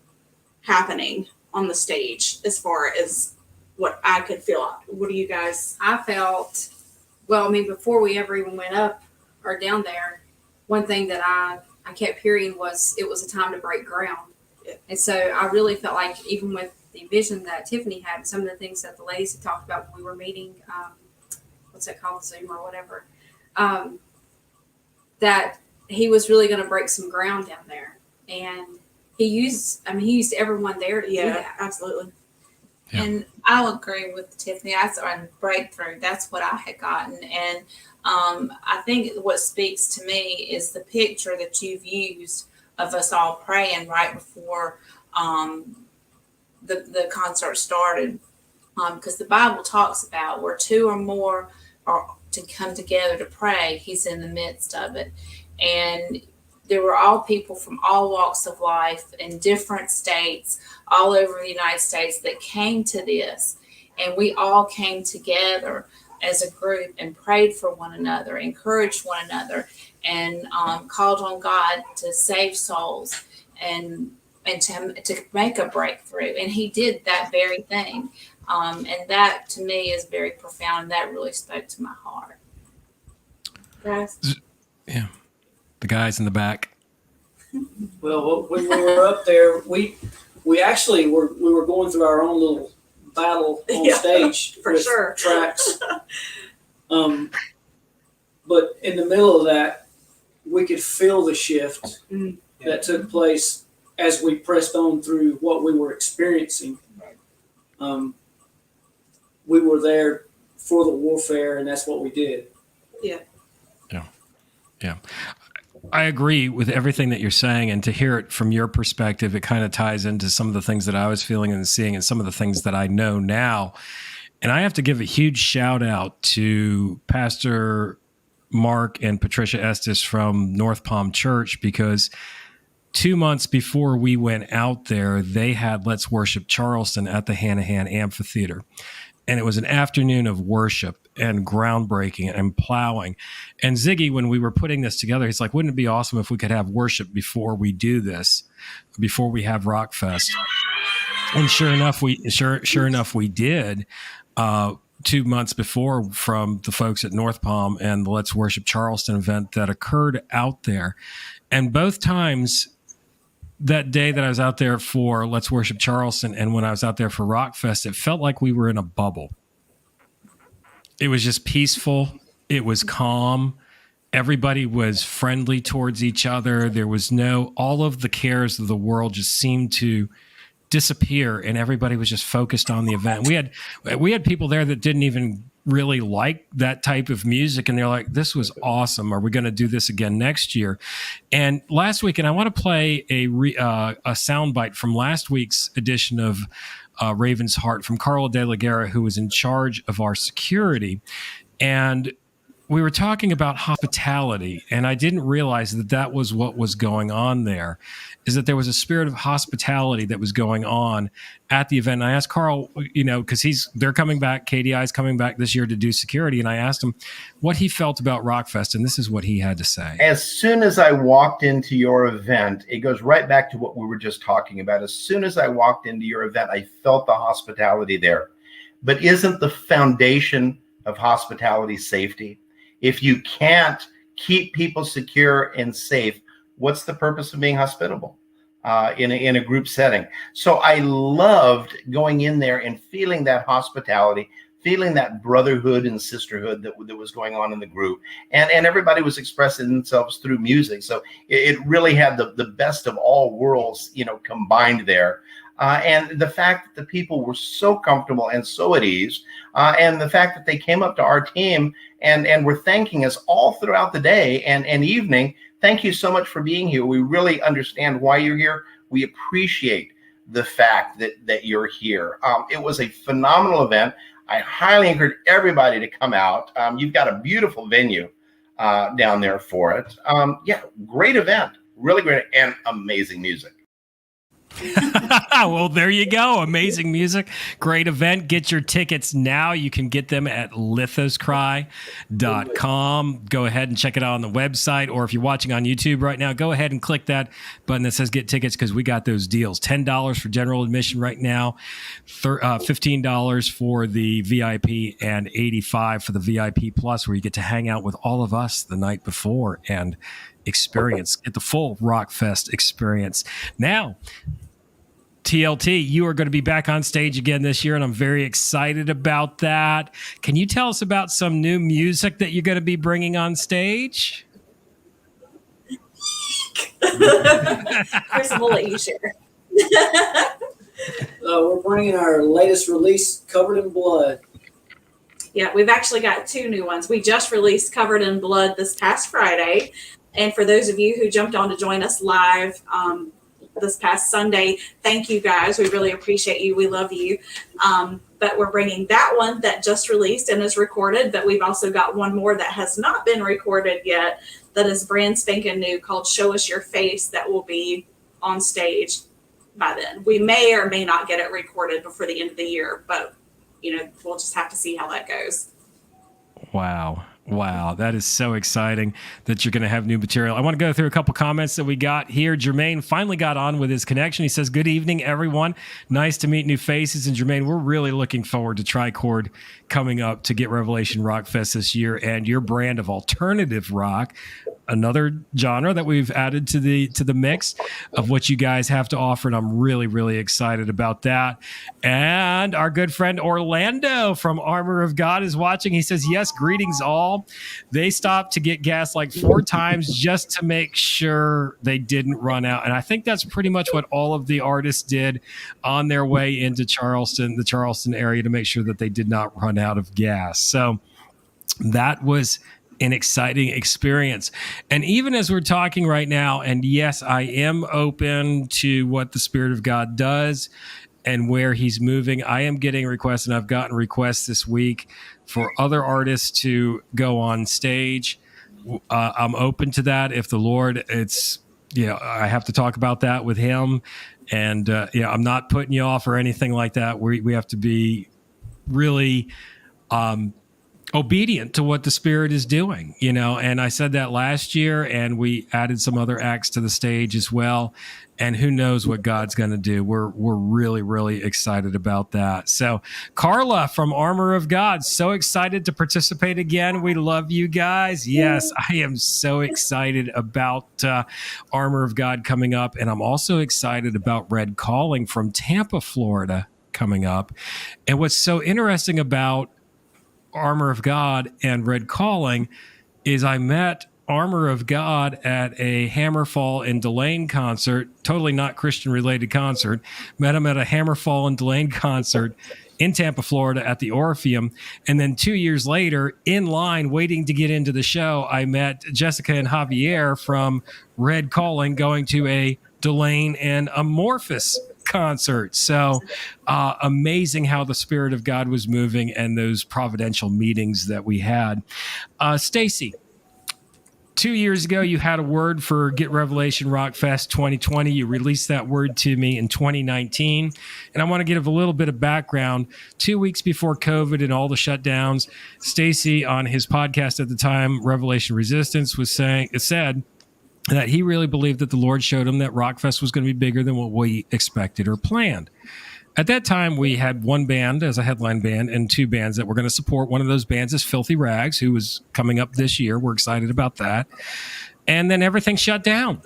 happening on the stage as far as what I could feel. What do you guys? I felt, before we ever even went up or down there, one thing that I kept hearing was it was a time to break ground. Yeah. And so I really felt like, even with the vision that Tiffany had, some of the things that the ladies had talked about when we were meeting, what's that called, Zoom or whatever, that he was really going to break some ground down there. And he used everyone there to do that. Absolutely. Yeah. And I'll agree with Tiffany. I saw a breakthrough. That's what I had gotten. And I think what speaks to me is the picture that you've used of us all praying right before the concert started. Because the Bible talks about where two or more are to come together to pray, he's in the midst of it. And there were all people from all walks of life in different states all over the United States that came to this. And we all came together as a group and prayed for one another, encouraged one another, and called on God to save souls. And and to make a breakthrough. And he did that very thing. And that to me is very profound. That really spoke to my heart. Guys? Yeah. The guys in the back. Well, when we were up there, we actually were going through our own little battle on stage for with sure. tracks. But in the middle of that, we could feel the shift that took place as we pressed on through what we were experiencing. We were there for the warfare, and that's what we did. Yeah. I agree with everything that you're saying, and to hear it from your perspective, it kind of ties into some of the things that I was feeling and seeing, and some of the things that I know now. And I have to give a huge shout out to Pastor Mark and Patricia Estes from North Palm Church, because 2 months before we went out there, they had Let's Worship Charleston at the Hanahan Amphitheater. And it was an afternoon of worship and groundbreaking and plowing. And Ziggy, when we were putting this together, he's like, wouldn't it be awesome if we could have worship before we do this, before we have Rockfest? And sure enough, we did. 2 months before, from the folks at North Palm and the Let's Worship Charleston event that occurred out there. And both times, that day that I was out there for Let's Worship Charleston and when I was out there for Rockfest, it felt like we were in a bubble. It was just peaceful. It was calm. Everybody was friendly towards each other. There was all of the cares of the world just seemed to disappear, and everybody was just focused on the event. We had people there that didn't even really like that type of music, and they're like, this was awesome. Are we going to do this again next year? And last week, and I want to play a soundbite from last week's edition of Raven's Heart from Carla De La Guerra, who was in charge of our security. And we were talking about hospitality, and I didn't realize that was what was going on there, is that there was a spirit of hospitality that was going on at the event. And I asked Carl, because they're coming back, KDI is coming back this year to do security, and I asked him what he felt about Rockfest, and this is what he had to say. As soon as I walked into your event, it goes right back to what we were just talking about. As soon as I walked into your event, I felt the hospitality there. But isn't the foundation of hospitality safety? If you can't keep people secure and safe, what's the purpose of being hospitable in a group setting? So I loved going in there and feeling that hospitality, feeling that brotherhood and sisterhood that was going on in the group. And everybody was expressing themselves through music. So it really had the best of all worlds, combined there. And the fact that the people were so comfortable and so at ease, and the fact that they came up to our team and were thanking us all throughout the day and evening. Thank you so much for being here. We really understand why you're here. We appreciate the fact that you're here. It was a phenomenal event. I highly encourage everybody to come out. You've got a beautiful venue down there for it. Great event. Really great and amazing music. Well, there you go. Amazing music. Great event. Get your tickets now. You can get them at lithoscry.com. Go ahead and check it out on the website. Or if you're watching on YouTube right now, go ahead and click that button that says get tickets, because we got those deals. $10 for general admission right now, $15 for the VIP, and $85 for the VIP Plus, where you get to hang out with all of us the night before and get the full Rockfest experience. Now, TLT, you are going to be back on stage again this year, and I'm very excited about that. Can you tell us about some new music that you're going to be bringing on stage? Chris, we'll let you share. We're bringing our latest release, Covered in Blood. Yeah, we've actually got two new ones. We just released Covered in Blood this past Friday. And for those of you who jumped on to join us live this past Sunday, thank you guys. We really appreciate you. We love you. But we're bringing that one that just released and is recorded. But we've also got one more that has not been recorded yet that is brand spanking new, called Show Us Your Face, that will be on stage by then. We may or may not get it recorded before the end of the year, but we'll just have to see how that goes. Wow. Wow, that is so exciting that you're going to have new material. I want to go through a couple comments that we got here. Jermaine finally got on with his connection. He says, "Good evening, everyone. Nice to meet new faces." And Jermaine, we're really looking forward to Tricord coming up to Get Revelation Rockfest this year, and your brand of alternative rock, another genre that we've added to the mix of what you guys have to offer, and I'm really, really excited about that. And our good friend Orlando from Armor of God is watching. He says, "Yes, greetings all. They stopped to get gas like 4 times just to make sure they didn't run out." And I think that's pretty much what all of the artists did on their way into Charleston, the Charleston area, to make sure that they did not run out of gas. So that was an exciting experience. And even as we're talking right now, and yes, I am open to what the Spirit of God does and where he's moving. I am getting requests, and I've gotten requests this week for other artists to go on stage. I'm open to that. If the Lord, I have to talk about that with him. And, I'm not putting you off or anything like that. We have to be really, obedient to what the Spirit is doing, and I said that last year, and we added some other acts to the stage as well. And who knows what God's going to do. We're really, really excited about that. So Carla from Armor of God, so excited to participate again. We love you guys. Yes, I am so excited about Armor of God coming up. And I'm also excited about Red Calling from Tampa, Florida coming up. And what's so interesting about Armor of God and Red Calling is I met Armor of God at a Hammerfall and Delane concert, totally not Christian related concert. Met him at a Hammerfall and Delane concert in Tampa, Florida at the Orpheum. And then 2 years later, in line waiting to get into the show, I met Jessica and Javier from Red Calling going to a Delane and Amorphous concert. So amazing how the Spirit of God was moving and those providential meetings that we had. Stacy, 2 years ago, you had a word for Get Revelation Rockfest 2020. You released that word to me in 2019. And I want to give a little bit of background. 2 weeks before COVID and all the shutdowns, Stacy on his podcast at the time, Revelation Resistance, said that he really believed that the Lord showed him that Rockfest was going to be bigger than what we expected or planned. At that time, we had one band as a headline band and 2 bands that were going to support. One of those bands is Filthy Rags, who was coming up this year. We're excited about that. And then everything shut down.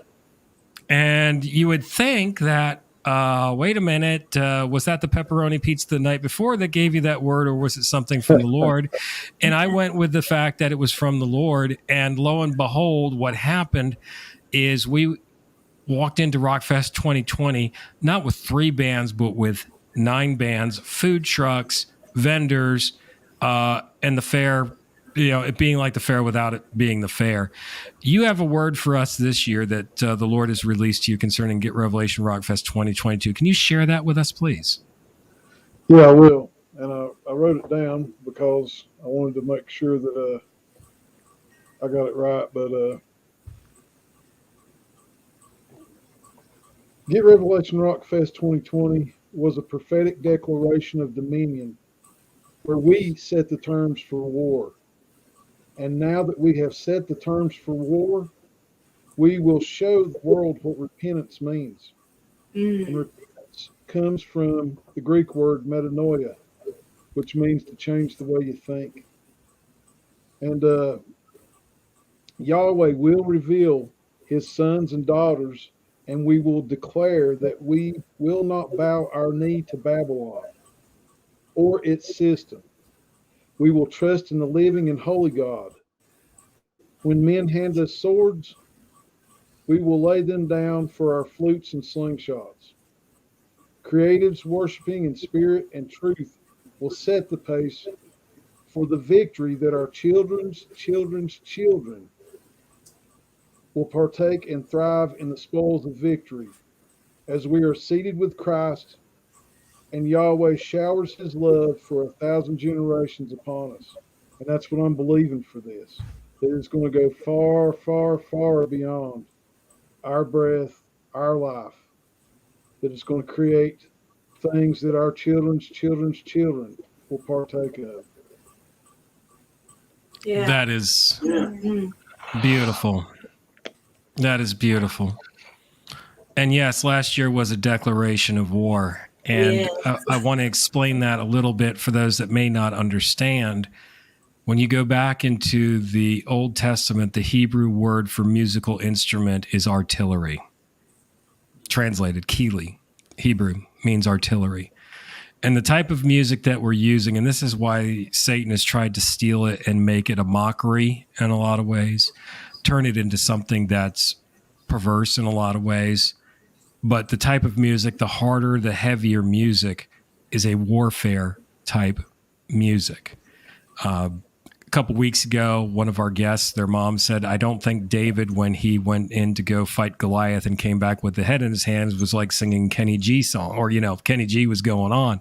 And you would think that, wait a minute, was that the pepperoni pizza the night before that gave you that word, or was it something from the Lord? And I went with the fact that it was from the Lord. And lo and behold, what happened is we walked into Rockfest 2020, not with 3 bands, but with 9 bands, food trucks, vendors, and the fair, it being like the fair without it being the fair. You have a word for us this year that the Lord has released to you concerning Get Revelation Rockfest 2022. Can you share that with us, please? Yeah, I will. And I wrote it down because I wanted to make sure that I got it right. But Get Revelation Rockfest 2020 was a prophetic declaration of dominion where we set the terms for war. And now that we have set the terms for war, we will show the world what repentance means. And repentance comes from the Greek word metanoia, which means to change the way you think. And Yahweh will reveal his sons and daughters, and we will declare that we will not bow our knee to Babylon or its system. We will trust in the living and holy God. When men hand us swords, we will lay them down for our flutes and slingshots. Creatives worshiping in spirit and truth will set the pace for the victory that our children's children's children will partake and thrive in the spoils of victory as we are seated with Christ and Yahweh showers his love for 1,000 generations upon us. And that's what I'm believing for this. That it's going to go far, far, far beyond our breath, our life. That it's going to create things that our children's children's children will partake of. Yeah. That is Yeah. beautiful. That is beautiful. And yes, last year was a declaration of war. And Yes. I want to explain that a little bit for those that may not understand. When you go back into the Old Testament, the Hebrew word for musical instrument is artillery. Translated, kili, Hebrew, means artillery. And the type of music that we're using, and this is why Satan has tried to steal it and make it a mockery in a lot of ways, turn it into something that's perverse in a lot of ways. But the type of music, the harder, the heavier music, is a warfare type music. A couple weeks ago, one of our guests, their mom said, I don't think David, when he went in to go fight Goliath and came back with the head in his hands, was like singing Kenny G song, or, Kenny G was going on.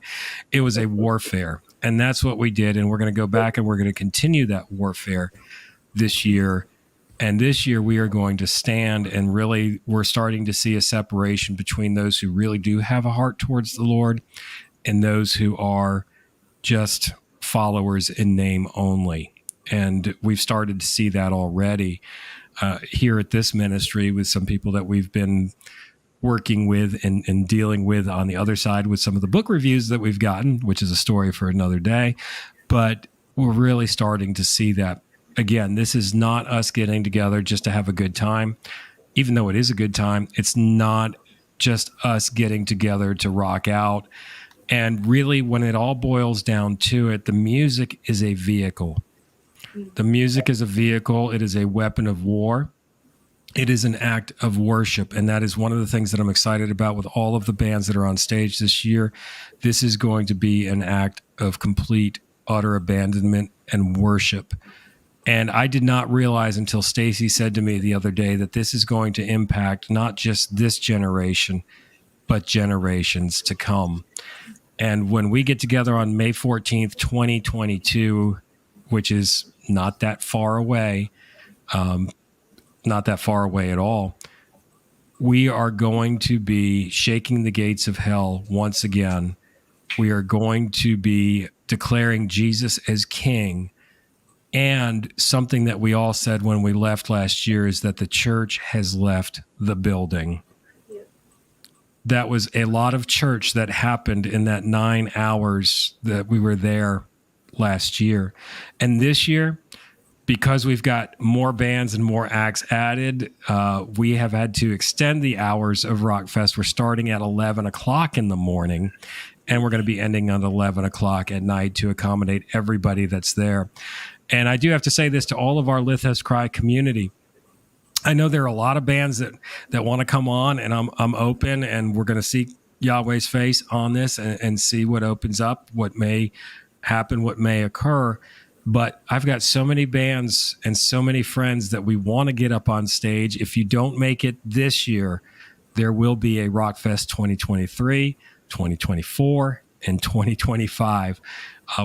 It was a warfare. And that's what we did. And we're going to go back and we're going to continue that warfare this year. And this year we are going to stand, and really we're starting to see a separation between those who really do have a heart towards the Lord and those who are just followers in name only. And we've started to see that already here at this ministry with some people that we've been working with and dealing with on the other side with some of the book reviews that we've gotten, which is a story for another day. But we're really starting to see that. Again, this is not us getting together just to have a good time. Even though it is a good time, it's not just us getting together to rock out. And really, when it all boils down to it, the music is a vehicle. The music is a vehicle. It is a weapon of war. It is an act of worship. And that is one of the things that I'm excited about with all of the bands that are on stage this year. This is going to be an act of complete, utter abandonment and worship. And I did not realize until Stacy said to me the other day that this is going to impact not just this generation, but generations to come. And when we get together on May 14th, 2022, which is not that far away at all, we are going to be shaking the gates of hell once again. We are going to be declaring Jesus as King. And something that we all said when we left last year is that the church has left the building. Yeah. That was a lot of church that happened in that 9 hours that we were there last year. And this year, because we've got more bands and more acts added, we have had to extend the hours of Rockfest. We're starting at 11 o'clock in the morning, and we're going to be ending at 11 o'clock at night to accommodate everybody that's there. And I do have to say this to all of our Lithos Cry community. I know there are a lot of bands that want to come on, and I'm open, and we're going to seek Yahweh's face on this and see what opens up, what may happen, what may occur. But I've got so many bands and so many friends that we want to get up on stage. If you don't make it this year, there will be a Rockfest 2023, 2024, and 2025.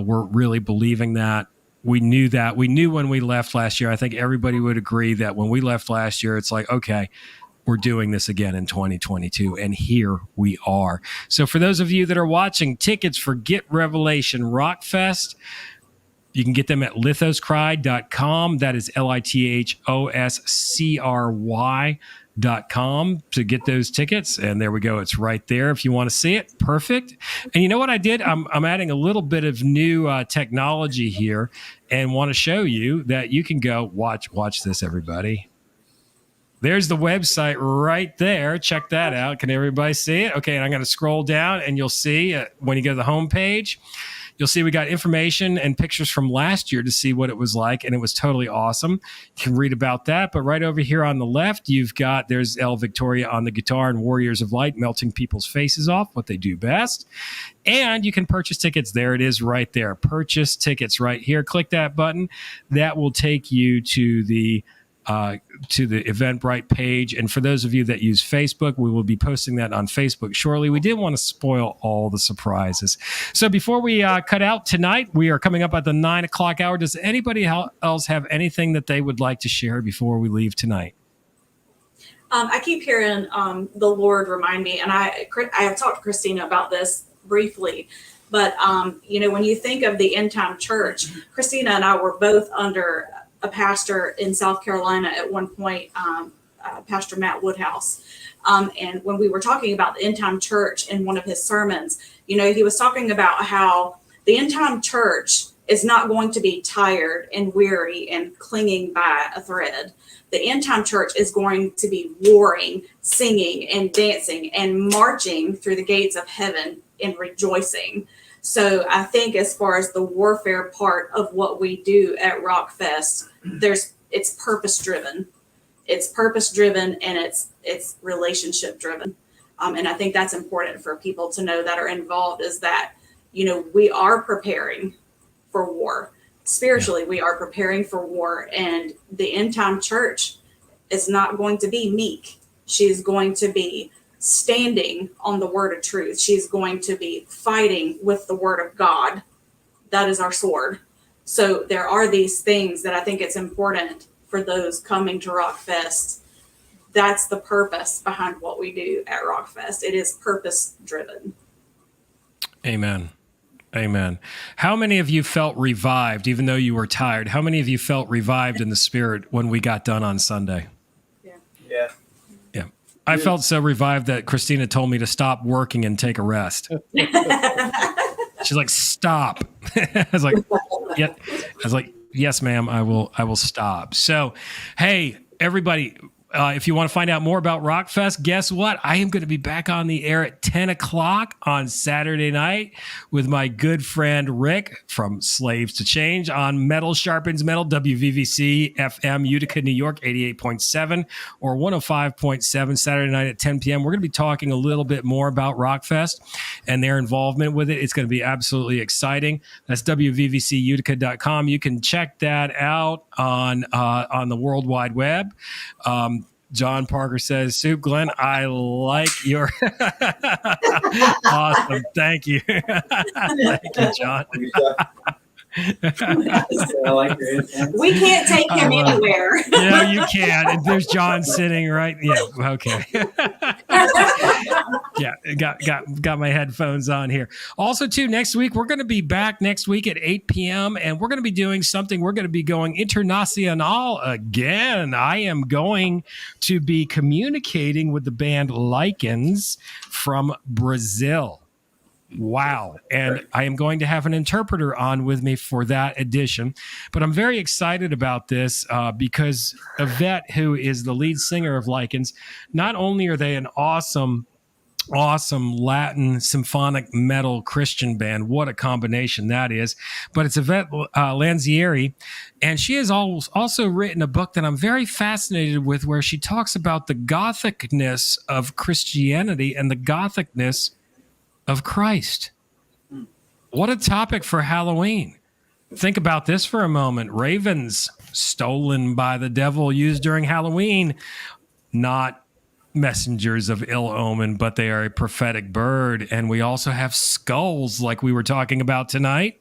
We're really believing that. We knew that. We knew when we left last year. I think everybody would agree that when we left last year, it's like, okay, we're doing this again in 2022. And here we are. So for those of you that are watching, tickets for Get Revelation Rockfest, you can get them at lithoscry.com. That is LITHOSCRY.com to get those tickets. And there we go. It's right there if you want to see it. Perfect. And you know what I did? I'm adding a little bit of new technology here and want to show you that you can go watch this, everybody. There's the website right there. Check that out. Can everybody see it? Okay. And I'm going to scroll down and you'll see when you go to the homepage, you'll see we got information and pictures from last year to see what it was like, and it was totally awesome. You can read about that. But right over here on the left, there's El Victoria on the guitar and Warriors of Light melting people's faces off, what they do best. And you can purchase tickets. There it is right there. Purchase tickets right here. Click that button. That will take you to the Eventbrite page. And for those of you that use Facebook, we will be posting that on Facebook shortly. We didn't want to spoil all the surprises. So before we cut out tonight, we are coming up at the 9 o'clock hour. Does anybody else have anything that they would like to share before we leave tonight? I keep hearing the Lord remind me, and I have talked to Christina about this briefly, But, when you think of the end time church, Christina and I were both under a pastor in South Carolina at one point, Pastor Matt Woodhouse. And when we were talking about the end time church in one of his sermons, he was talking about how the end time church is not going to be tired and weary and clinging by a thread. The end time church is going to be warring, singing and dancing and marching through the gates of heaven and rejoicing. So I think as far as the warfare part of what we do at Rockfest, it's purpose driven. It's purpose driven and it's relationship driven. And I think that's important for people to know that are involved, is that, we are preparing for war. Spiritually, we are preparing for war, and the end time church is not going to be meek. She's going to be standing on the word of truth. She's going to be fighting with the word of God. That is our sword. So there are these things that I think it's important for those coming to Rockfest. That's the purpose behind what we do at Rockfest. It is purpose driven. Amen. Amen. How many of you felt revived, even though you were tired? How many of you felt revived in the spirit when we got done on Sunday? Yeah. Yeah. I felt so revived that Christina told me to stop working and take a rest. She's like, stop. I was like, yeah. I was like, yes, ma'am, I will stop. So, hey, everybody, if you want to find out more about Rockfest, guess what? I am going to be back on the air at 10 o'clock on Saturday night with my good friend Rick from Slaves to Change on Metal Sharpens Metal, WVVC FM, Utica, New York, 88.7 or 105.7 Saturday night at 10 p.m. We're going to be talking a little bit more about Rockfest and their involvement with it. It's going to be absolutely exciting. That's WVVCutica.com. You can check that out on the World Wide Web. John Parker says, Soup Glenn, I like your awesome. Thank you. Thank you, John. I like your influence. We can't take him anywhere. Yeah, you can. And there's John sitting right. Yeah. Okay. Yeah. Got my headphones on here. Also, too, next week, we're going to be back next week at 8 p.m. and we're going to be doing something. We're going to be going international again. I am going to be communicating with the band Lichens from Brazil. Wow. And I am going to have an interpreter on with me for that edition. But I'm very excited about this because Yvette, who is the lead singer of Lichens, not only are they an awesome Latin symphonic metal Christian band, what a combination that is, but it's Yvette Lanzieri, and she has also written a book that I'm very fascinated with, where she talks about the Gothicness of Christianity and the Gothicness of Christ. What a topic for Halloween. Think about this for a moment. Ravens stolen by the devil, used during Halloween, not messengers of ill omen, but they are a prophetic bird. And we also have skulls, like we were talking about tonight.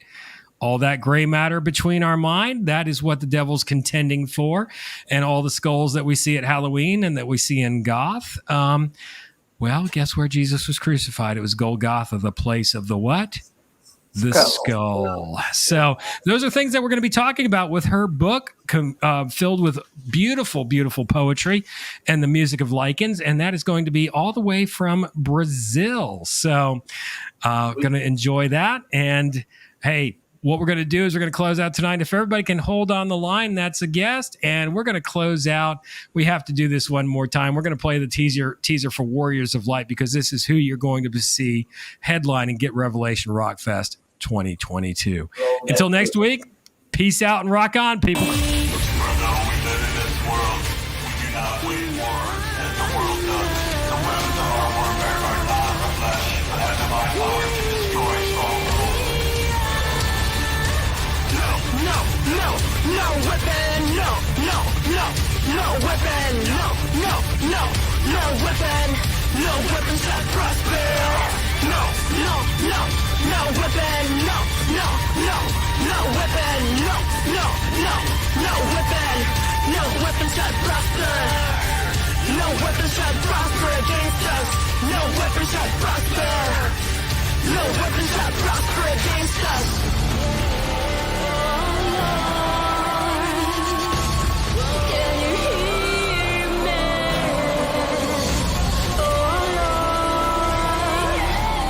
All that gray matter between our mind, that is what the devil's contending for. And all the skulls that we see at Halloween and that we see in Goth, well, guess where Jesus was crucified? It was Golgotha, the place of the what? The skull. So those are things that we're going to be talking about with her book, filled with beautiful, beautiful poetry and the music of Lichens. And that is going to be all the way from Brazil. So going to enjoy that. And hey, what we're going to do is we're going to close out tonight. If everybody can hold on the line, that's a guest. And we're going to close out. We have to do this one more time. We're going to play the teaser for Warriors of Light, because this is who you're going to see headline and Get Revelation Rockfest 2022. Until next week, peace out and rock on, people. No weapon shall prosper. No weapon. No weapon. No weapon shall prosper. No weapon shall prosper against us. No weapon shall prosper. No weapon shall prosper Go.